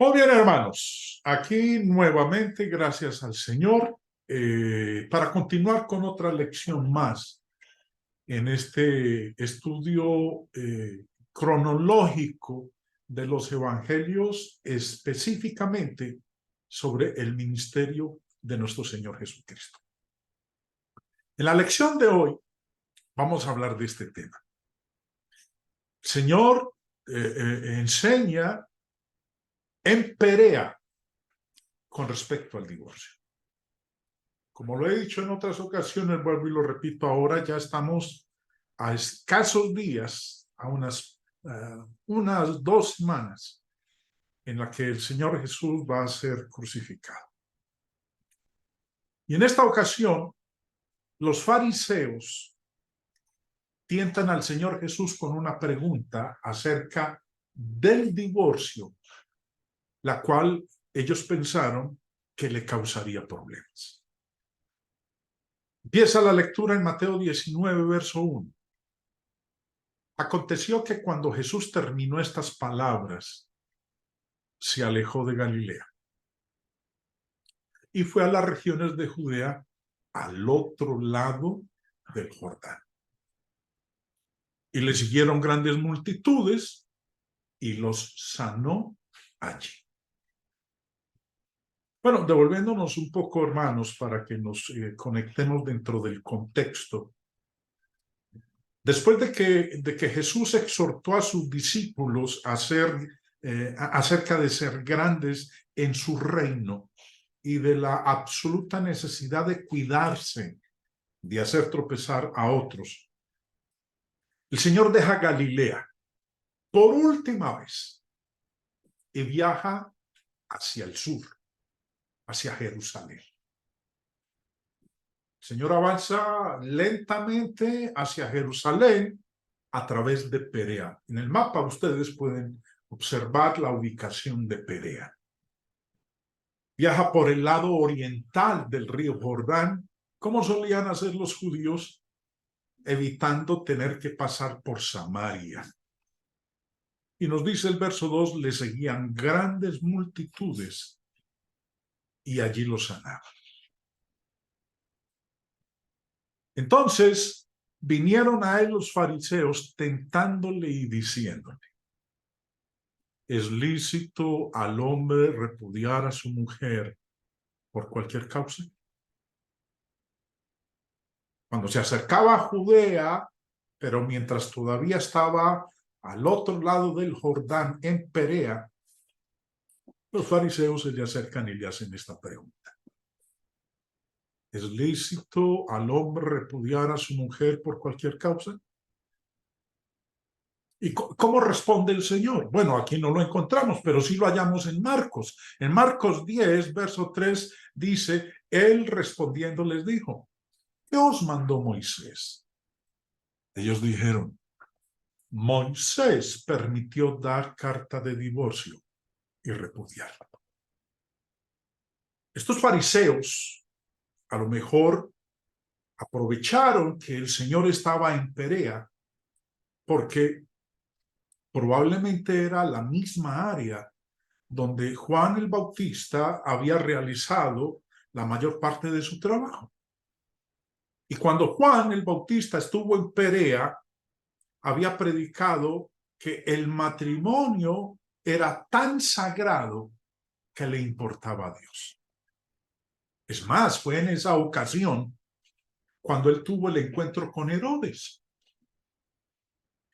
Muy bien, hermanos, aquí nuevamente, gracias al Señor, para continuar con otra lección más en este estudio cronológico de los evangelios, específicamente sobre el ministerio de nuestro Señor Jesucristo. En la lección de hoy vamos a hablar de este tema. El Señor enseña en Perea con respecto al divorcio. Como lo he dicho en otras ocasiones, vuelvo y lo repito ahora, ya estamos a escasos días, a unas 2 semanas, en la que el Señor Jesús va a ser crucificado. Y en esta ocasión, los fariseos tientan al Señor Jesús con una pregunta acerca del divorcio, la cual ellos pensaron que le causaría problemas. Empieza la lectura en Mateo 19, verso 1. Aconteció que cuando Jesús terminó estas palabras, se alejó de Galilea y fue a las regiones de Judea al otro lado del Jordán. Y le siguieron grandes multitudes y los sanó allí. Bueno, devolviéndonos un poco, hermanos, para que nos conectemos dentro del contexto. Después de que Jesús exhortó a sus discípulos a acerca de ser grandes en su reino y de la absoluta necesidad de cuidarse de hacer tropezar a otros, el Señor deja Galilea por última vez y viaja hacia el sur, hacia Jerusalén. El Señor avanza lentamente hacia Jerusalén a través de Perea. En el mapa ustedes pueden observar la ubicación de Perea. Viaja por el lado oriental del río Jordán, como solían hacer los judíos, evitando tener que pasar por Samaria. Y nos dice el verso 2, le seguían grandes multitudes y allí los sanaban. Entonces vinieron a él los fariseos tentándole y diciéndole: ¿es lícito al hombre repudiar a su mujer por cualquier causa? Cuando se acercaba a Judea, pero mientras todavía estaba al otro lado del Jordán, en Perea, los fariseos se le acercan y le hacen esta pregunta: ¿es lícito al hombre repudiar a su mujer por cualquier causa? ¿Y cómo responde el Señor? Bueno, aquí no lo encontramos, pero sí lo hallamos en Marcos. En Marcos 10, verso 3, dice, él respondiendo les dijo: ¿qué os mandó Moisés? Ellos dijeron: Moisés permitió dar carta de divorcio y repudiarla. Estos fariseos a lo mejor aprovecharon que el Señor estaba en Perea porque probablemente era la misma área donde Juan el Bautista había realizado la mayor parte de su trabajo. Y cuando Juan el Bautista estuvo en Perea, había predicado que el matrimonio era tan sagrado que le importaba a Dios. Es más, fue en esa ocasión cuando él tuvo el encuentro con Herodes.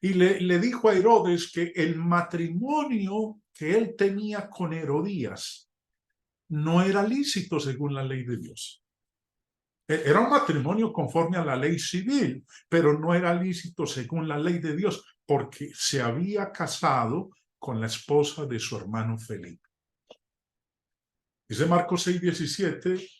Y le dijo a Herodes que el matrimonio que él tenía con Herodías no era lícito según la ley de Dios. Era un matrimonio conforme a la ley civil, pero no era lícito según la ley de Dios, porque se había casado con la esposa de su hermano Felipe. Dice Marcos 6:17,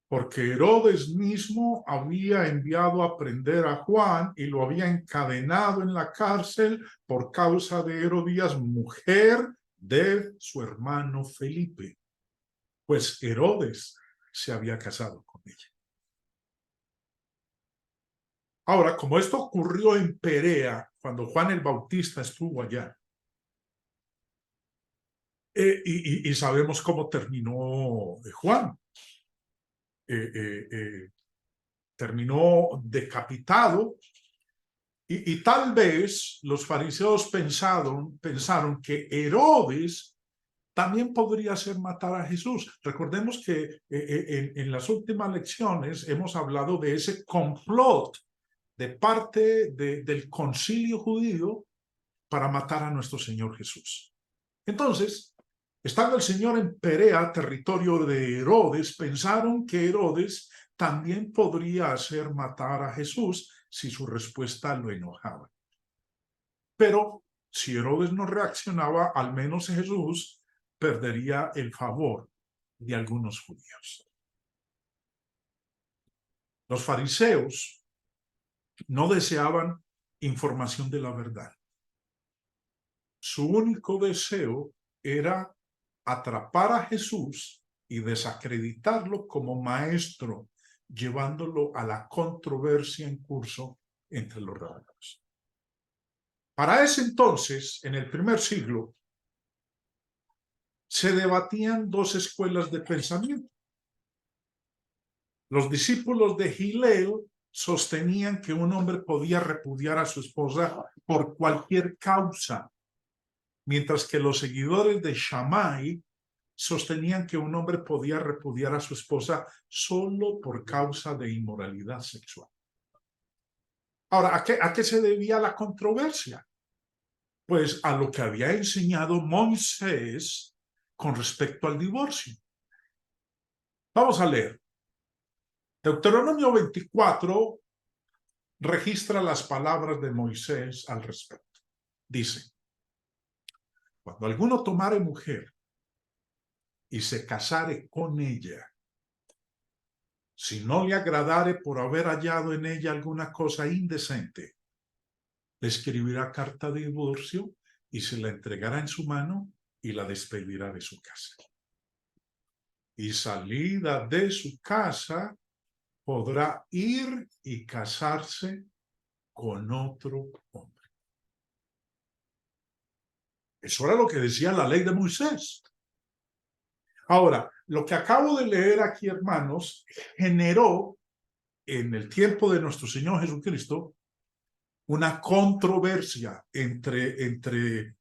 porque Herodes mismo había enviado a prender a Juan y lo había encadenado en la cárcel por causa de Herodías, mujer de su hermano Felipe, pues Herodes se había casado con ella. Ahora, como esto ocurrió en Perea, cuando Juan el Bautista estuvo allá, Y sabemos cómo terminó Juan. Terminó decapitado. Y tal vez los fariseos pensaron que Herodes también podría hacer matar a Jesús. Recordemos que en las últimas lecciones hemos hablado de ese complot de parte del concilio judío para matar a nuestro Señor Jesús. Entonces, estando el Señor en Perea, territorio de Herodes, pensaron que Herodes también podría hacer matar a Jesús si su respuesta lo enojaba. Pero si Herodes no reaccionaba, al menos Jesús perdería el favor de algunos judíos. Los fariseos no deseaban información de la verdad. Su único deseo era atrapar a Jesús y desacreditarlo como maestro, llevándolo a la controversia en curso entre los rabinos. Para ese entonces, en el primer siglo, se debatían dos escuelas de pensamiento. Los discípulos de Hillel sostenían que un hombre podía repudiar a su esposa por cualquier causa, mientras que los seguidores de Shammai sostenían que un hombre podía repudiar a su esposa solo por causa de inmoralidad sexual. Ahora, ¿a qué se debía la controversia? Pues a lo que había enseñado Moisés con respecto al divorcio. Vamos a leer. Deuteronomio 24 registra las palabras de Moisés al respecto. Dice: cuando alguno tomare mujer y se casare con ella, si no le agradare por haber hallado en ella alguna cosa indecente, le escribirá carta de divorcio y se la entregará en su mano y la despedirá de su casa. Y salida de su casa, podrá ir y casarse con otro hombre. Eso era lo que decía la ley de Moisés. Ahora, lo que acabo de leer aquí, hermanos, generó en el tiempo de nuestro Señor Jesucristo una controversia entre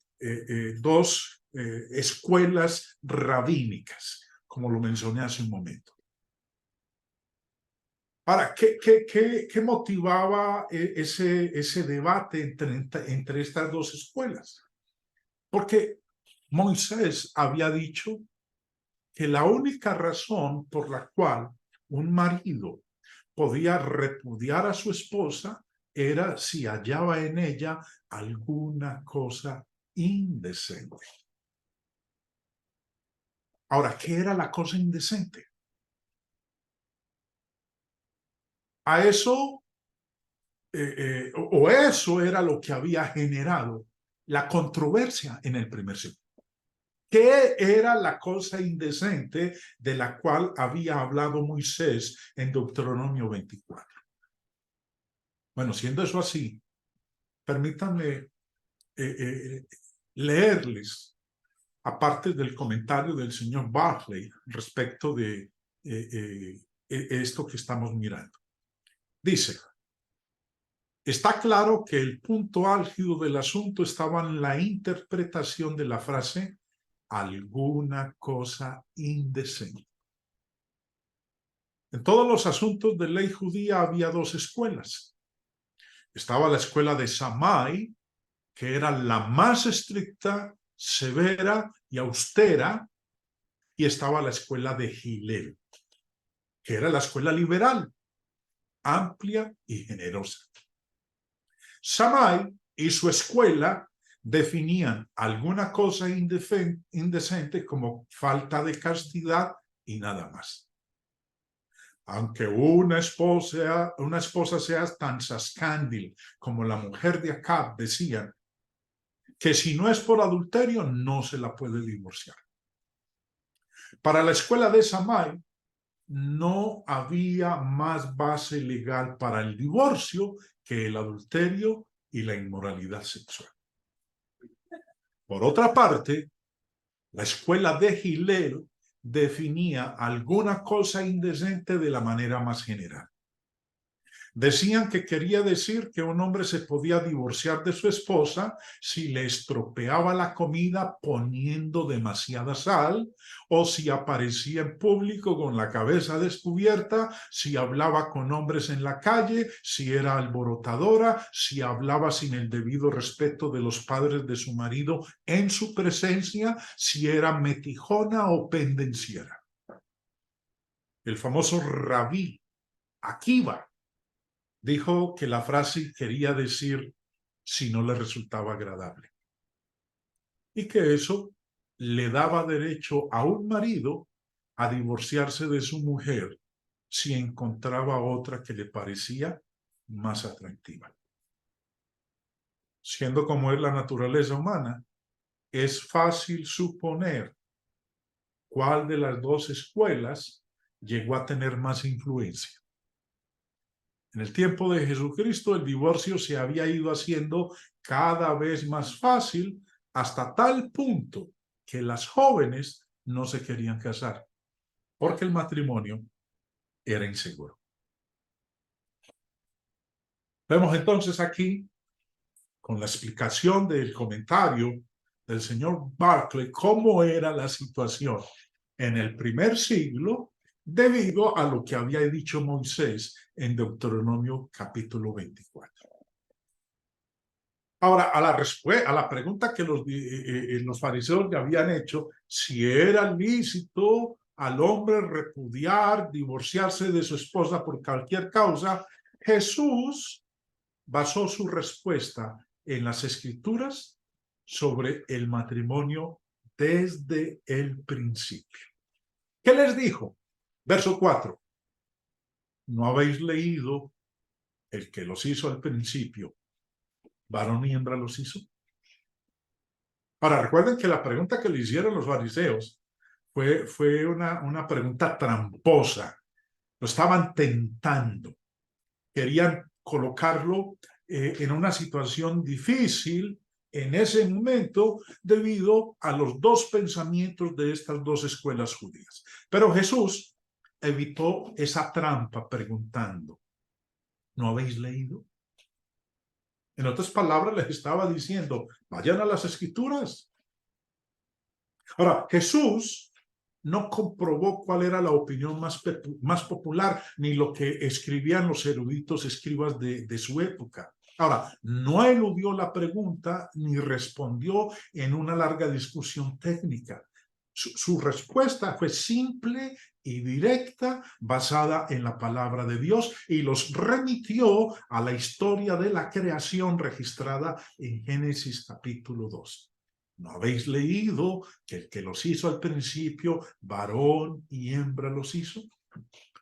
dos escuelas rabínicas, como lo mencioné hace un momento. Ahora, ¿qué motivaba ese debate entre estas dos escuelas? Porque Moisés había dicho que la única razón por la cual un marido podía repudiar a su esposa era si hallaba en ella alguna cosa indecente. Ahora, ¿qué era la cosa indecente? A eso, eso era lo que había generado la controversia en el primer siglo. ¿Qué era la cosa indecente de la cual había hablado Moisés en Deuteronomio 24? Bueno, siendo eso así, permítanme leerles, aparte del comentario del señor Barclay respecto de esto que estamos mirando. Dice: está claro que el punto álgido del asunto estaba en la interpretación de la frase alguna cosa indecente. En todos los asuntos de ley judía había dos escuelas. Estaba la escuela de Shammai, que era la más estricta, severa y austera, y estaba la escuela de Hillel, que era la escuela liberal, amplia y generosa. Shammai y su escuela definían alguna cosa indecente como falta de castidad y nada más. Aunque una esposa sea tan sascándil como la mujer de Acab, decían que si no es por adulterio no se la puede divorciar. Para la escuela de Shammai no había más base legal para el divorcio que el adulterio y la inmoralidad sexual. Por otra parte, La escuela de Hillel definía alguna cosa indecente de la manera más general. Decían que quería decir que un hombre se podía divorciar de su esposa si le estropeaba la comida poniendo demasiada sal, o si aparecía en público con la cabeza descubierta, si hablaba con hombres en la calle, si era alborotadora, si hablaba sin el debido respeto de los padres de su marido en su presencia, si era metijona o pendenciera. El famoso rabí Akiva dijo que la frase quería decir si no le resultaba agradable, y que eso le daba derecho a un marido a divorciarse de su mujer si encontraba otra que le parecía más atractiva. Siendo como es la naturaleza humana, es fácil suponer cuál de las dos escuelas llegó a tener más influencia. En el tiempo de Jesucristo, el divorcio se había ido haciendo cada vez más fácil, hasta tal punto que las jóvenes no se querían casar, porque el matrimonio era inseguro. Vemos entonces aquí, con la explicación del comentario del señor Barclay, cómo era la situación en el primer siglo debido a lo que había dicho Moisés en Deuteronomio capítulo 24. Ahora, a la pregunta que los fariseos le habían hecho, si era lícito al hombre repudiar, divorciarse de su esposa por cualquier causa, Jesús basó su respuesta en las Escrituras sobre el matrimonio desde el principio. ¿Qué les dijo? Verso 4. ¿No habéis leído el que los hizo al principio? ¿Varón y hembra los hizo? Ahora, recuerden que la pregunta que le hicieron los fariseos fue una pregunta tramposa. Lo estaban tentando. Querían colocarlo en una situación difícil en ese momento debido a los dos pensamientos de estas dos escuelas judías. Pero Jesús evitó esa trampa preguntando, ¿no habéis leído? En otras palabras, les estaba diciendo, vayan a las Escrituras. Ahora, Jesús no comprobó cuál era la opinión más popular, ni lo que escribían los eruditos escribas de su época. Ahora, no eludió la pregunta ni respondió en una larga discusión técnica. Su respuesta fue simple y directa, basada en la palabra de Dios, y los remitió a la historia de la creación registrada en Génesis capítulo 2. ¿No habéis leído que el que los hizo al principio, varón y hembra los hizo?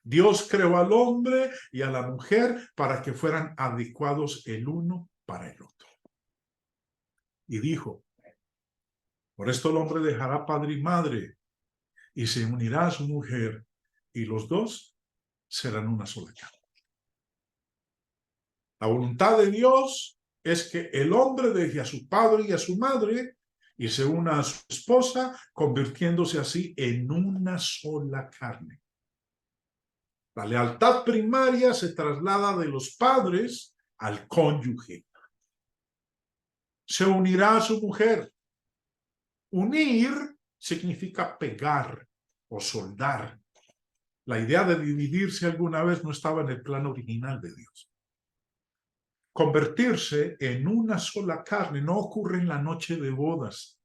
Dios creó al hombre y a la mujer para que fueran adecuados el uno para el otro. Y dijo, por esto el hombre dejará padre y madre y se unirá a su mujer, y los dos serán una sola carne. La voluntad de Dios es que el hombre deje a su padre y a su madre y se una a su esposa, convirtiéndose así en una sola carne. La lealtad primaria se traslada de los padres al cónyuge. Se unirá a su mujer. Unir significa pegar o soldar. La idea de dividirse alguna vez no estaba en el plan original de Dios. Convertirse en una sola carne no ocurre en la noche de bodas.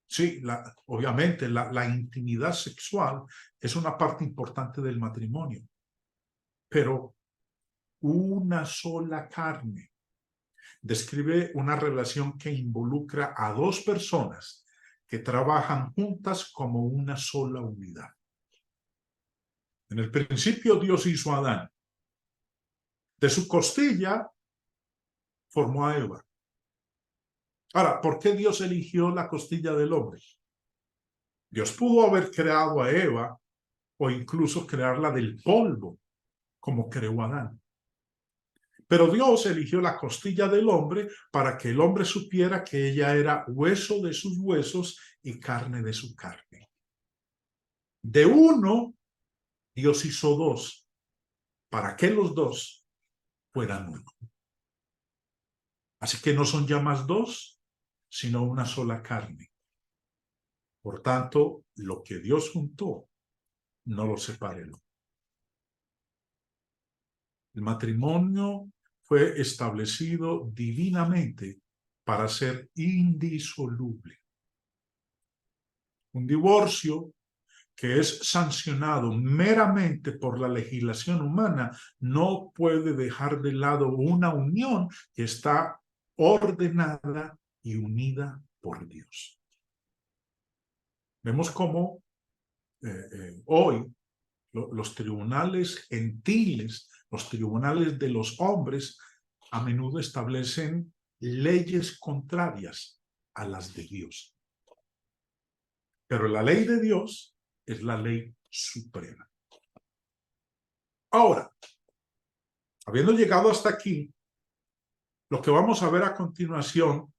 Sí, obviamente la intimidad sexual es una parte importante del matrimonio, pero una sola carne describe una relación que involucra a dos personas que trabajan juntas como una sola unidad. En el principio Dios hizo a Adán. De su costilla formó a Eva. Ahora, ¿por qué Dios eligió la costilla del hombre? Dios pudo haber creado a Eva o incluso crearla del polvo, como creó a Adán. Pero Dios eligió la costilla del hombre para que el hombre supiera que ella era hueso de sus huesos y carne de su carne. De uno, Dios hizo dos, para que los dos fueran uno. Así que no son ya más dos, sino una sola carne. Por tanto, lo que Dios juntó, no lo separe. El matrimonio fue establecido divinamente para ser indisoluble. Un divorcio que es sancionado meramente por la legislación humana no puede dejar de lado una unión que está ordenada y unida por Dios. Vemos cómo hoy los tribunales gentiles, los tribunales de los hombres, a menudo establecen leyes contrarias a las de Dios. Pero la ley de Dios es la ley suprema. Ahora, habiendo llegado hasta aquí, lo que vamos a ver a continuación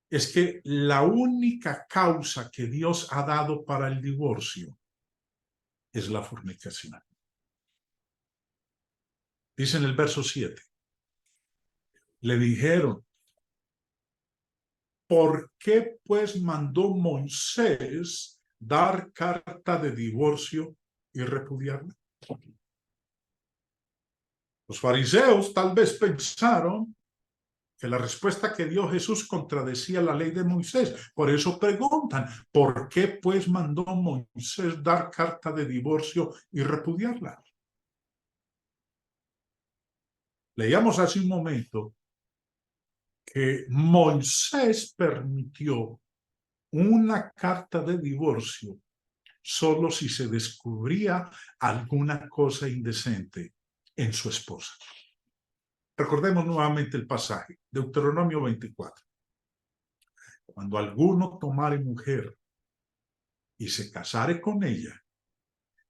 es que la única causa que Dios ha dado para el divorcio es la fornicación. Dice en el verso 7, le dijeron, ¿por qué pues mandó Moisés dar carta de divorcio y repudiarla? Los fariseos tal vez pensaron que la respuesta que dio Jesús contradecía la ley de Moisés. Por eso preguntan, ¿por qué pues mandó Moisés dar carta de divorcio y repudiarla? Leíamos hace un momento que Moisés permitió una carta de divorcio solo si se descubría alguna cosa indecente en su esposa. Recordemos nuevamente el pasaje, Deuteronomio 24. Cuando alguno tomare mujer y se casare con ella,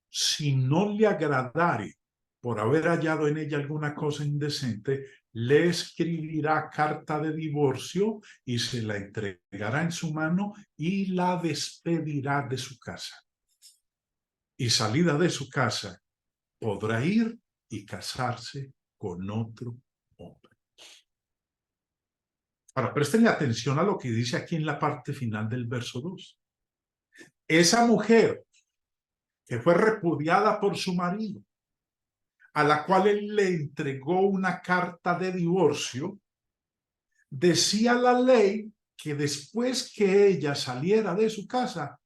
si no le agradare por haber hallado en ella alguna cosa indecente, le escribirá carta de divorcio y se la entregará en su mano y la despedirá de su casa. Y salida de su casa, podrá ir y casarse con otro hombre. Ahora, presten atención a lo que dice aquí en la parte final del verso 2. Esa mujer que fue repudiada por su marido, a la cual él le entregó una carta de divorcio, decía la ley que después que ella saliera de su casa,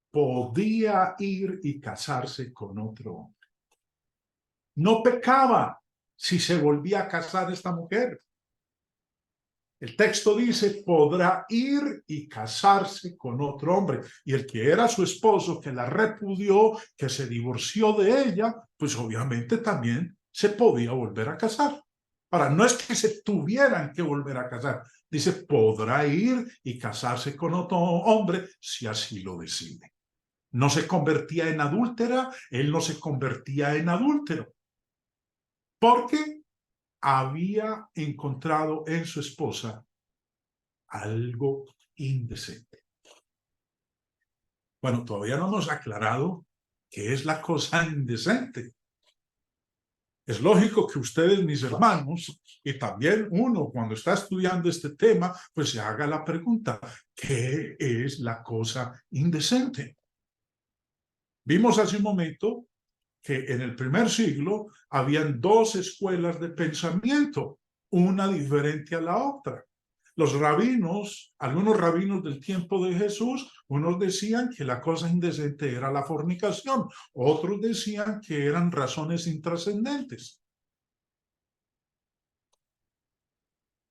podía ir y casarse con otro hombre. No pecaba si se volvía a casar esta mujer. El texto dice, podrá ir y casarse con otro hombre. Y el que era su esposo, que la repudió, que se divorció de ella, pues obviamente también se podía volver a casar. Ahora, no es que se tuvieran que volver a casar. Dice, podrá ir y casarse con otro hombre si así lo decide. No se convertía en adúltera, él no se convertía en adúltero. Porque había encontrado en su esposa algo indecente. Bueno, todavía no hemos aclarado qué es la cosa indecente. Es lógico que ustedes, mis hermanos, y también uno cuando está estudiando este tema, pues se haga la pregunta, ¿qué es la cosa indecente? Vimos hace un momento que en el primer siglo habían dos escuelas de pensamiento, una diferente a la otra. Los rabinos, algunos rabinos del tiempo de Jesús, unos decían que la cosa indecente era la fornicación, otros decían que eran razones intrascendentes.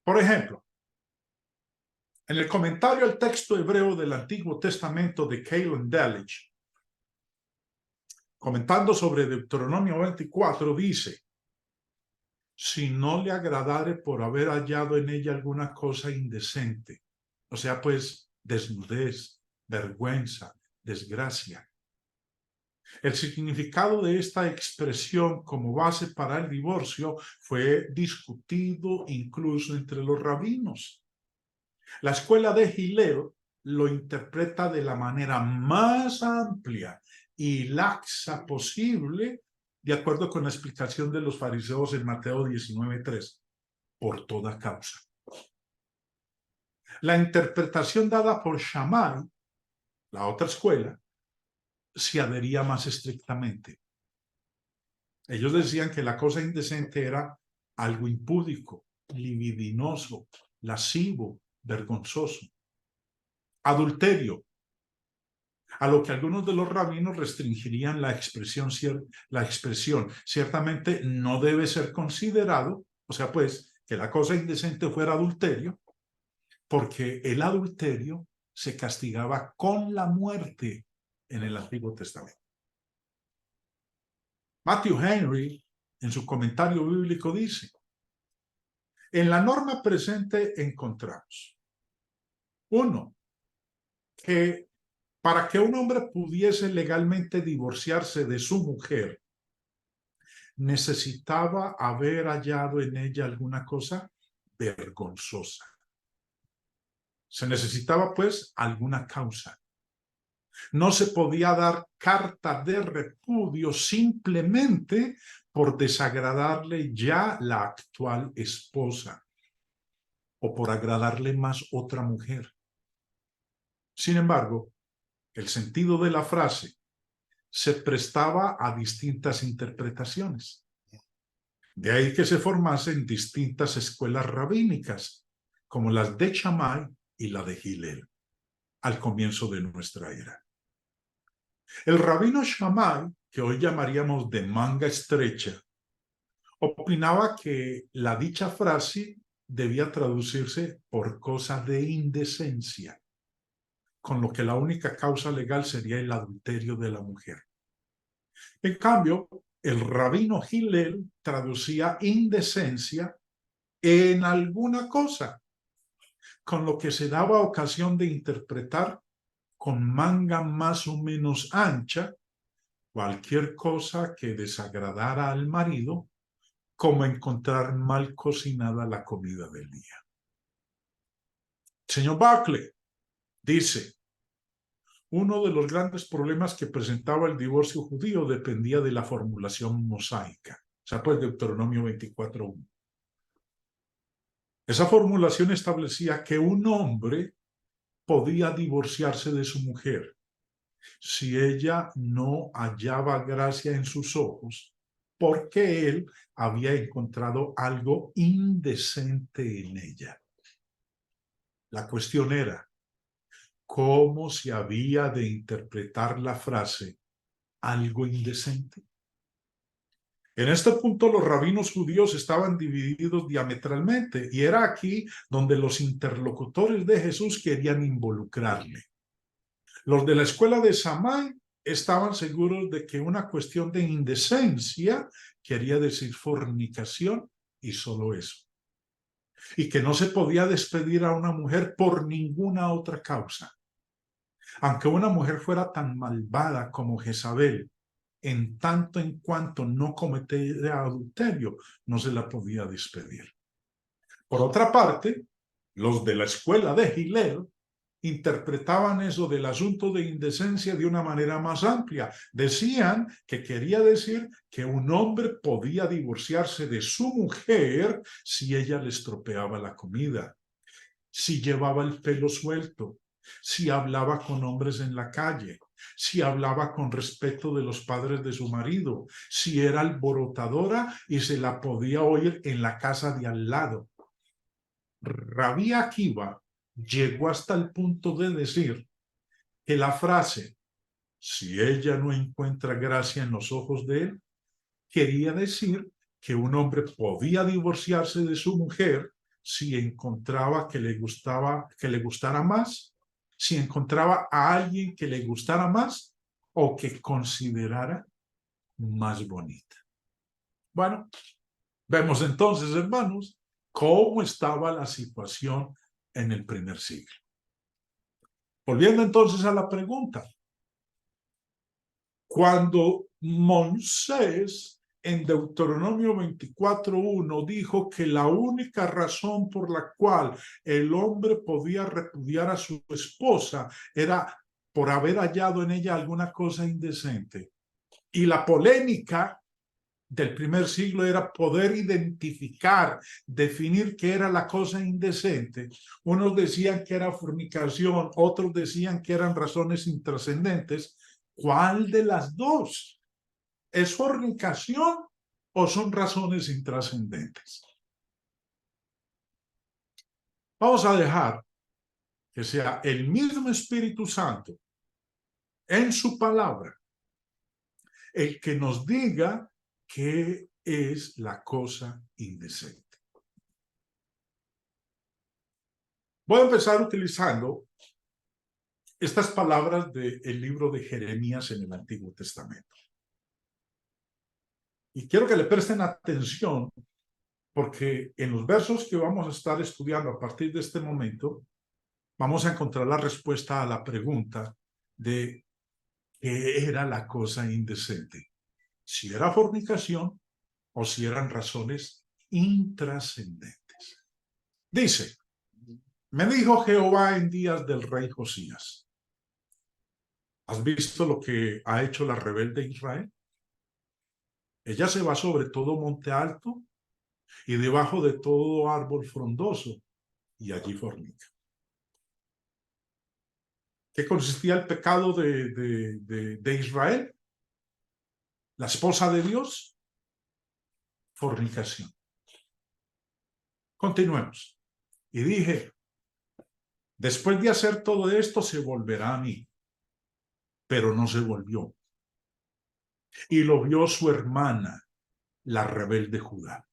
Por ejemplo, en el comentario al texto hebreo del Antiguo Testamento de Keil Delitzsch, comentando sobre Deuteronomio 24, dice, si no le agradare por haber hallado en ella alguna cosa indecente, o sea, pues desnudez, vergüenza, desgracia. El significado de esta expresión como base para el divorcio fue discutido incluso entre los rabinos. La escuela de Hillel lo interpreta de la manera más amplia y laxa posible, de acuerdo con la explicación de los fariseos en Mateo 19:3, por toda causa. La interpretación dada por Shammai, la otra escuela, se adhería más estrictamente. Ellos decían que la cosa indecente era algo impúdico, libidinoso, lascivo, vergonzoso. Adulterio, a lo que algunos de los rabinos restringirían la expresión. Ciertamente no debe ser considerado, o sea, pues, que la cosa indecente fuera adulterio, porque el adulterio se castigaba con la muerte en el Antiguo Testamento. Matthew Henry, en su comentario bíblico, dice: en la norma presente encontramos, uno, que para que un hombre pudiese legalmente divorciarse de su mujer, necesitaba haber hallado en ella alguna cosa vergonzosa. Se necesitaba, pues, alguna causa. No se podía dar carta de repudio simplemente por desagradarle ya la actual esposa o por agradarle más otra mujer. Sin embargo, el sentido de la frase se prestaba a distintas interpretaciones. De ahí que se formasen distintas escuelas rabínicas, como las de Shammai y la de Hillel, al comienzo de nuestra era. El rabino Shammai, que hoy llamaríamos de manga estrecha, opinaba que la dicha frase debía traducirse por cosa de indecencia, con lo que la única causa legal sería el adulterio de la mujer. En cambio, el rabino Hillel traducía indecencia en alguna cosa, con lo que se daba ocasión de interpretar con manga más o menos ancha cualquier cosa que desagradara al marido, como encontrar mal cocinada la comida del día. Señor Buckley dice: uno de los grandes problemas que presentaba el divorcio judío dependía de la formulación mosaica. O sea, pues Deuteronomio 24:1. Esa formulación establecía que un hombre podía divorciarse de su mujer si ella no hallaba gracia en sus ojos, porque él había encontrado algo indecente en ella. La cuestión era cómo se había de interpretar la frase algo indecente. En este punto los rabinos judíos estaban divididos diametralmente y era aquí donde los interlocutores de Jesús querían involucrarle. Los de la escuela de Shammai estaban seguros de que una cuestión de indecencia quería decir fornicación y solo eso. Y que no se podía despedir a una mujer por ninguna otra causa. Aunque una mujer fuera tan malvada como Jezabel, en tanto en cuanto no cometiera adulterio, no se la podía despedir. Por otra parte, los de la escuela de Hillel interpretaban eso del asunto de indecencia de una manera más amplia. Decían que quería decir que un hombre podía divorciarse de su mujer si ella le estropeaba la comida, si llevaba el pelo suelto, si hablaba con hombres en la calle, si hablaba con respeto de los padres de su marido, si era alborotadora y se la podía oír en la casa de al lado. Rabí Akiva llegó hasta el punto de decir que la frase, si ella no encuentra gracia en los ojos de él, quería decir que un hombre podía divorciarse de su mujer si encontraba que le gustara más, si encontraba a alguien que le gustara más o que considerara más bonita. Bueno, vemos entonces, hermanos, cómo estaba la situación en el primer siglo. Volviendo entonces a la pregunta, Cuando Moisés en Deuteronomio 24:1 dijo que la única razón por la cual el hombre podía repudiar a su esposa era por haber hallado en ella alguna cosa indecente. Y la polémica del primer siglo era poder identificar, definir qué era la cosa indecente. Unos decían que era fornicación, otros decían que eran razones intrascendentes. ¿Cuál de las dos? ¿Es fornicación o son razones intrascendentes? Vamos a dejar que sea el mismo Espíritu Santo en su palabra el que nos diga qué es la cosa indecente. Voy a empezar utilizando estas palabras del libro de Jeremías en el Antiguo Testamento. Y quiero que le presten atención porque en los versos que vamos a estar estudiando a partir de este momento, vamos a encontrar la respuesta a la pregunta de qué era la cosa indecente. Si era fornicación o si eran razones intrascendentes. Dice, me dijo Jehová en días del rey Josías, ¿has visto lo que ha hecho la rebelde Israel? Ella se va sobre todo monte alto y debajo de todo árbol frondoso y allí fornica. ¿Qué consistía el pecado de Israel? La esposa de Dios, fornicación. Continuemos. Y dije, después de hacer todo esto se volverá a mí, pero no se volvió. Y lo vio su hermana, la rebelde Judá.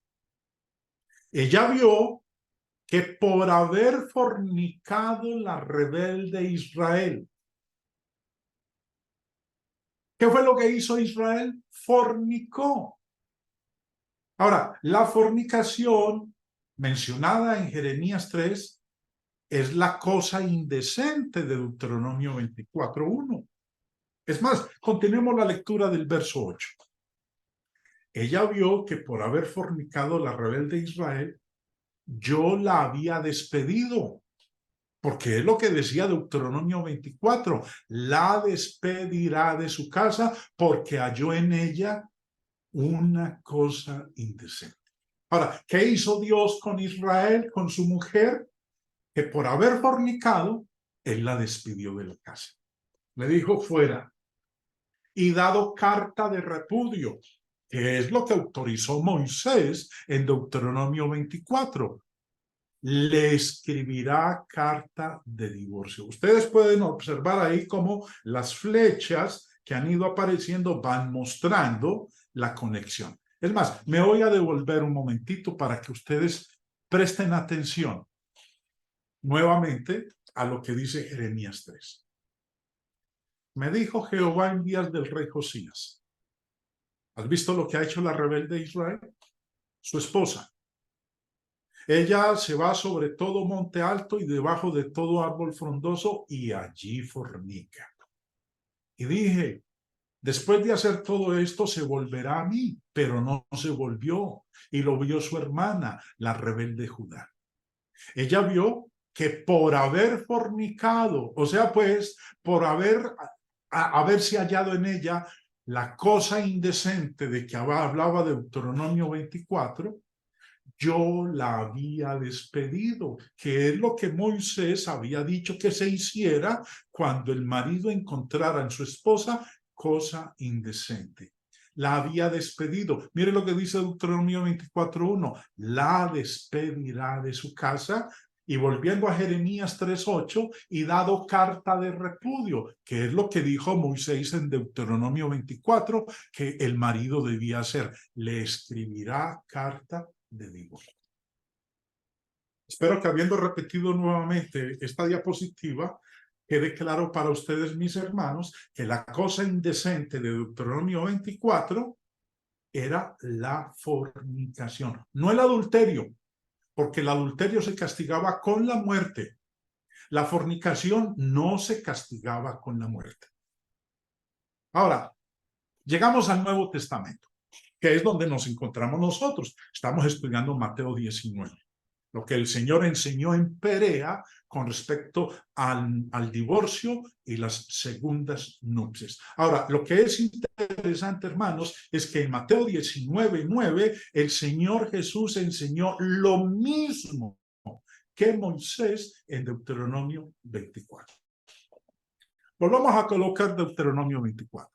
Ella vio que por haber fornicado la rebelde Israel, ¿qué fue lo que hizo Israel? Fornicó. Ahora, la fornicación mencionada en Jeremías 3 es la cosa indecente de Deuteronomio 24:1. Es más, continuemos la lectura del verso 8. Ella vio que por haber fornicado la rebelde Israel, yo la había despedido. Porque es lo que decía Deuteronomio 24, la despedirá de su casa porque halló en ella una cosa indecente. Ahora, ¿qué hizo Dios con Israel, con su mujer? Que por haber fornicado, él la despidió de la casa. Le dijo fuera y dado carta de repudio, que es lo que autorizó Moisés en Deuteronomio 24. Le escribirá carta de divorcio. Ustedes pueden observar ahí cómo las flechas que han ido apareciendo van mostrando la conexión. Es más, me voy a devolver un momentito para que ustedes presten atención nuevamente a lo que dice Jeremías 3. Me dijo Jehová en días del rey Josías, ¿has visto lo que ha hecho la rebelde Israel? Su esposa. Ella se va sobre todo monte alto y debajo de todo árbol frondoso y allí fornica. Y dije, después de hacer todo esto se volverá a mí, pero no se volvió. Y lo vio su hermana, la rebelde Judá. Ella vio que por haber fornicado, o sea, pues, por haberse hallado en ella la cosa indecente de que hablaba Deuteronomio 24, yo la había despedido, que es lo que Moisés había dicho que se hiciera cuando el marido encontrara en su esposa cosa indecente. La había despedido. Mire lo que dice Deuteronomio 24:1. La despedirá de su casa. Y volviendo a Jeremías 3:8, y dado carta de repudio, que es lo que dijo Moisés en Deuteronomio 24, que el marido debía hacer. Le escribirá carta de divorcio. Espero que habiendo repetido nuevamente esta diapositiva, quede claro para ustedes, mis hermanos, que la cosa indecente de Deuteronomio 24 era la fornicación, no el adulterio, porque el adulterio se castigaba con la muerte. La fornicación no se castigaba con la muerte. Ahora, Llegamos al Nuevo Testamento, que es donde nos encontramos nosotros. Estamos estudiando Mateo 19. Lo que el Señor enseñó en Perea con respecto al divorcio y las segundas nupcias. Ahora, lo que es interesante, hermanos, es que en Mateo 19:9 el Señor Jesús enseñó lo mismo que Moisés en Deuteronomio 24. Volvamos a colocar Deuteronomio 24.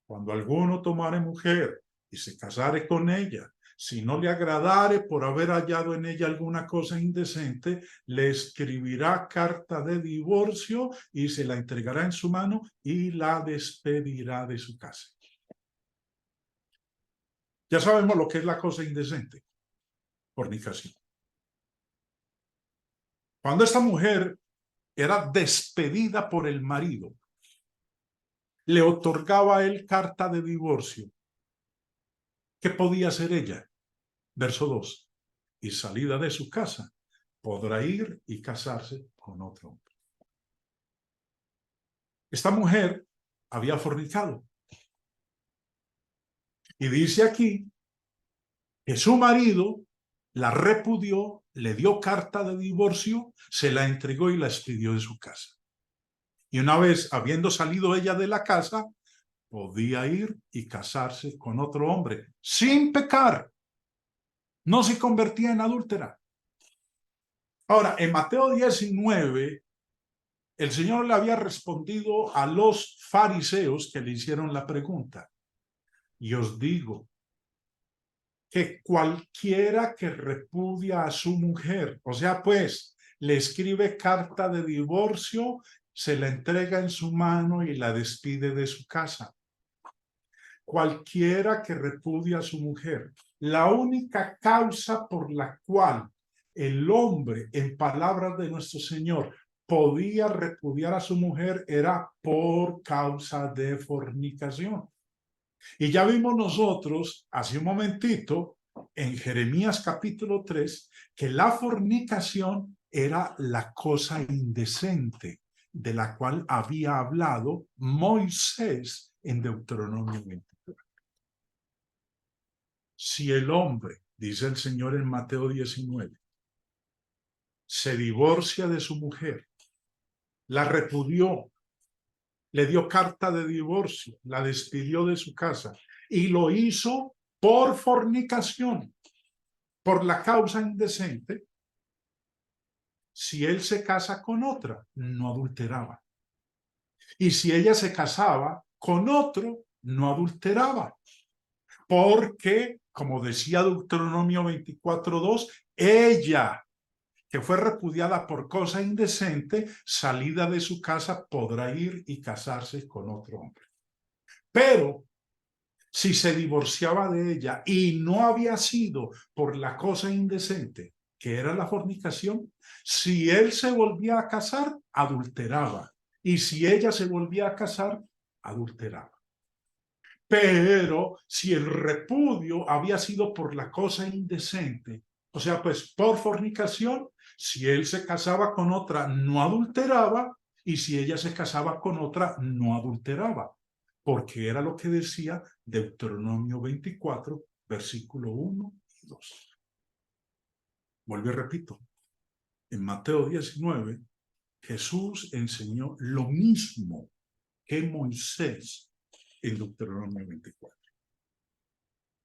Cuando alguno tomare mujer y se casare con ella, si no le agradare por haber hallado en ella alguna cosa indecente, le escribirá carta de divorcio y se la entregará en su mano y la despedirá de su casa. Ya sabemos lo que es la cosa indecente: fornicación. Cuando esta mujer era despedida por el marido, le otorgaba a él carta de divorcio. ¿Qué podía hacer ella? Verso 2. Y salida de su casa, podrá ir y casarse con otro hombre. Esta mujer había fornicado. Y dice aquí que su marido la repudió, le dio carta de divorcio, se la entregó y la expidió de su casa. Y una vez habiendo salido ella de la casa, podía ir y casarse con otro hombre sin pecar. No se convertía en adúltera. Ahora, en Mateo 19, el Señor le había respondido a los fariseos que le hicieron la pregunta. Y os digo que cualquiera que repudia a su mujer, o sea, pues, le escribe carta de divorcio, se la entrega en su mano y la despide de su casa. Cualquiera que repudia a su mujer. La única causa por la cual el hombre, en palabras de nuestro Señor, podía repudiar a su mujer era por causa de fornicación. Y ya vimos nosotros, hace un momentito, en Jeremías capítulo 3, que la fornicación era la cosa indecente de la cual había hablado Moisés en Deuteronomio 24. Si el hombre, dice el Señor en Mateo 19, se divorcia de su mujer, la repudió, le dio carta de divorcio, la despidió de su casa y lo hizo por fornicación, por la causa indecente, si él se casa con otra, no adulteraba. Y si ella se casaba con otro, no adulteraba. Porque, como decía Deuteronomio 24:2, ella, que fue repudiada por cosa indecente, salida de su casa, podrá ir y casarse con otro hombre. Pero si se divorciaba de ella y no había sido por la cosa indecente, que era la fornicación, si él se volvía a casar, adulteraba. Y si ella se volvía a casar, adulteraba. Pero si el repudio había sido por la cosa indecente, o sea, pues por fornicación, si él se casaba con otra, no adulteraba, y si ella se casaba con otra, no adulteraba, porque era lo que decía Deuteronomio 24, versículo 1 y 2. Vuelvo y repito, en Mateo 19, Jesús enseñó lo mismo que Moisés en Deuteronomio 24.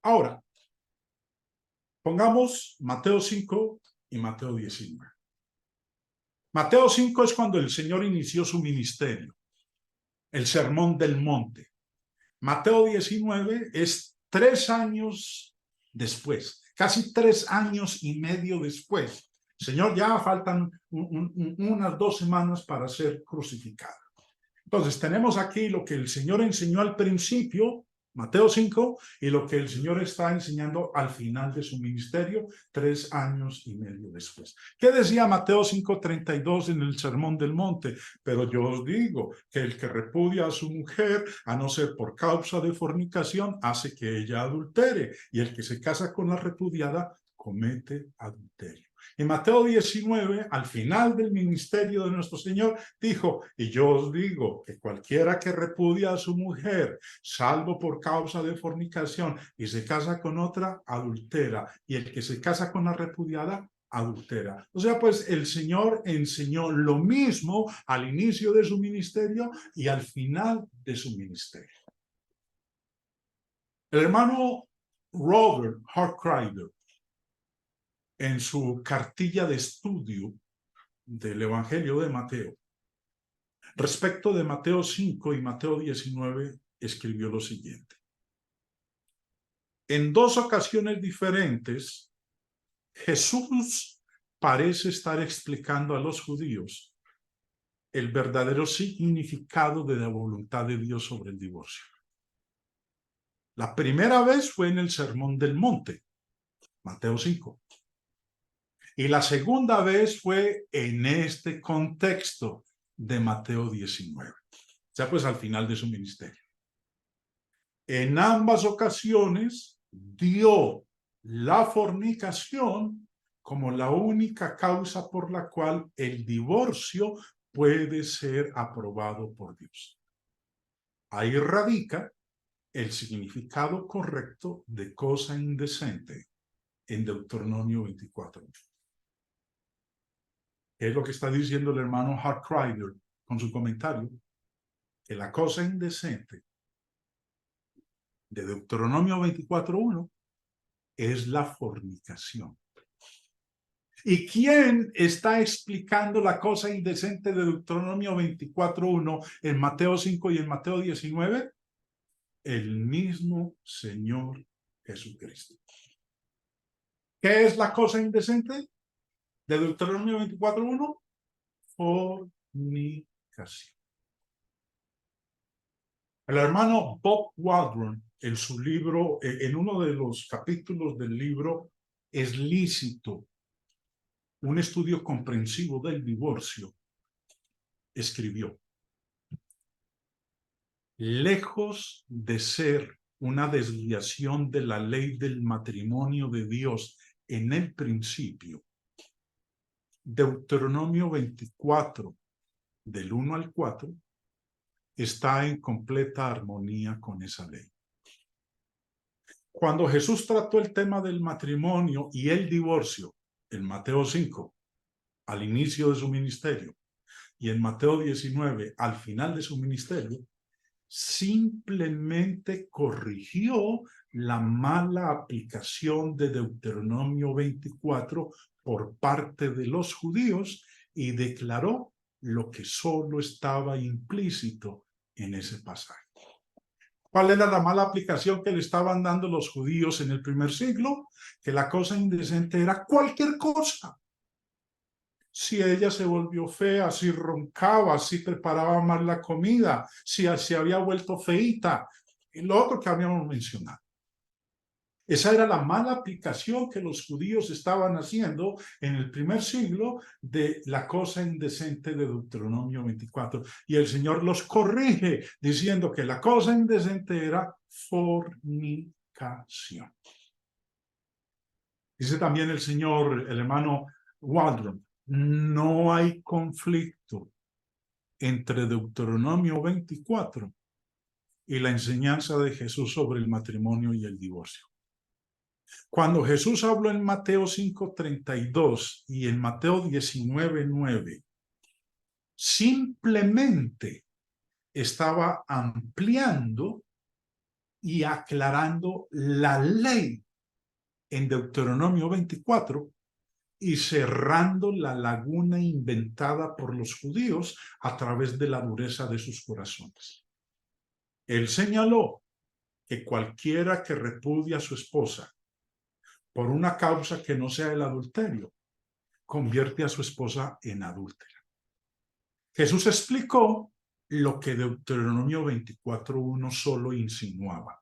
Ahora, pongamos Mateo 5 y Mateo 19. Mateo 5 es cuando el Señor inició su ministerio, el Sermón del Monte. Mateo 19 es 3 años después, casi 3 años y medio después. Señor, ya faltan unas 2 semanas para ser crucificado. Entonces, tenemos aquí lo que el Señor enseñó al principio, Mateo 5, y lo que el Señor está enseñando al final de su ministerio, 3 años y medio después. ¿Qué decía Mateo 5:32 en el Sermón del Monte? Pero yo os digo que el que repudia a su mujer, a no ser por causa de fornicación, hace que ella adultere, y el que se casa con la repudiada comete adulterio. En Mateo 19, al final del ministerio de nuestro Señor, dijo, y yo os digo que cualquiera que repudia a su mujer, salvo por causa de fornicación, y se casa con otra, adultera, y el que se casa con la repudiada, adultera. O sea, pues el Señor enseñó lo mismo al inicio de su ministerio y al final de su ministerio. El hermano Robert Hartwright, en su cartilla de estudio del Evangelio de Mateo, respecto de Mateo 5 y Mateo 19, escribió lo siguiente. En dos ocasiones diferentes, Jesús parece estar explicando a los judíos el verdadero significado de la voluntad de Dios sobre el divorcio. La primera vez fue en el Sermón del Monte, Mateo 5. Y la segunda vez fue en este contexto de Mateo 19. O sea, pues al final de su ministerio. En ambas ocasiones dio la fornicación como la única causa por la cual el divorcio puede ser aprobado por Dios. Ahí radica el significado correcto de cosa indecente en Deuteronomio 24. Es lo que está diciendo el hermano Hartwright con su comentario, que la cosa indecente de Deuteronomio 24:1 es la fornicación. ¿Y quién está explicando la cosa indecente de Deuteronomio 24:1 en Mateo 5 y en Mateo 19? El mismo Señor Jesucristo. ¿Qué es la cosa indecente de Deuteronomio 24:1? Fornicación. El hermano Bob Waldron, en su libro, en uno de los capítulos del libro Es lícito, un estudio comprensivo del divorcio, escribió: lejos de ser una desviación de la ley del matrimonio de Dios en el principio, Deuteronomio 24, del 1 al 4, está en completa armonía con esa ley. Cuando Jesús trató el tema del matrimonio y el divorcio en Mateo 5, al inicio de su ministerio, y en Mateo 19, al final de su ministerio, simplemente corrigió la mala aplicación de Deuteronomio 24 por parte de los judíos y declaró lo que solo estaba implícito en ese pasaje. ¿Cuál era la mala aplicación que le estaban dando los judíos en el primer siglo? Que la cosa indecente era cualquier cosa. Si ella se volvió fea, si roncaba, si preparaba mal la comida, si se había vuelto feíta, y lo otro que habíamos mencionado. Esa era la mala aplicación que los judíos estaban haciendo en el primer siglo de la cosa indecente de Deuteronomio 24. Y el Señor los corrige diciendo que la cosa indecente era fornicación. Dice también el Señor, el hermano Waldron, no hay conflicto entre Deuteronomio 24 y la enseñanza de Jesús sobre el matrimonio y el divorcio. Cuando Jesús habló en Mateo 5:32 y en Mateo 19:9, simplemente estaba ampliando y aclarando la ley en Deuteronomio 24 y cerrando la laguna inventada por los judíos a través de la dureza de sus corazones. Él señaló que cualquiera que repudia a su esposa por una causa que no sea el adulterio, convierte a su esposa en adúltera. Jesús explicó lo que Deuteronomio 24:1 solo insinuaba.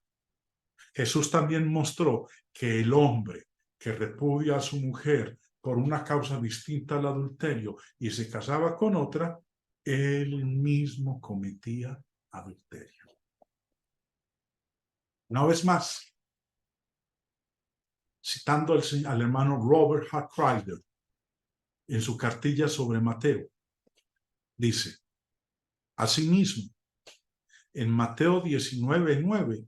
Jesús también mostró que el hombre que repudia a su mujer por una causa distinta al adulterio y se casaba con otra, él mismo cometía adulterio. Una vez más, citando al hermano Robert Hartwright, en su cartilla sobre Mateo. Dice, asimismo, en Mateo 19:9,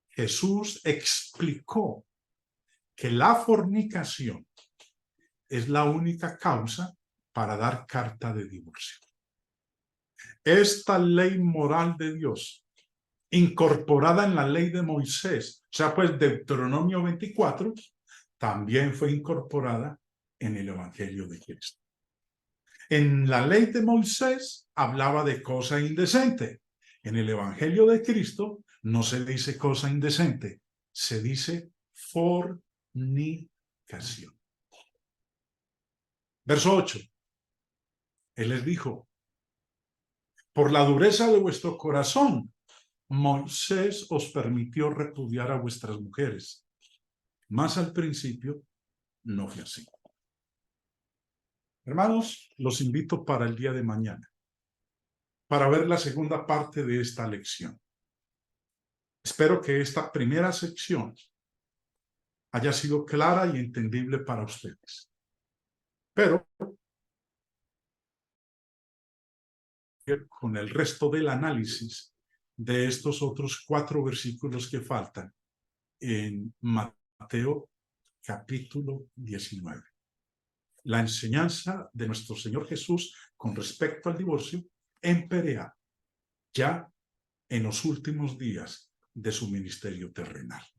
Jesús explicó que la fornicación es la única causa para dar carta de divorcio. Esta ley moral de Dios, incorporada en la ley de Moisés, o sea, pues Deuteronomio 24, también fue incorporada en el Evangelio de Cristo. En la ley de Moisés hablaba de cosa indecente. En el Evangelio de Cristo no se dice cosa indecente, se dice fornicación. Verso 8. Él les dijo, por la dureza de vuestro corazón, Moisés os permitió repudiar a vuestras mujeres. Mas al principio no fue así. Hermanos, los invito para el día de mañana, para ver la segunda parte de esta lección. Espero que esta primera sección haya sido clara y entendible para ustedes. Pero con el resto del análisis de estos otros 4 versículos que faltan en Mateo capítulo 19. La enseñanza de nuestro Señor Jesús con respecto al divorcio en Perea, ya en los últimos días de su ministerio terrenal.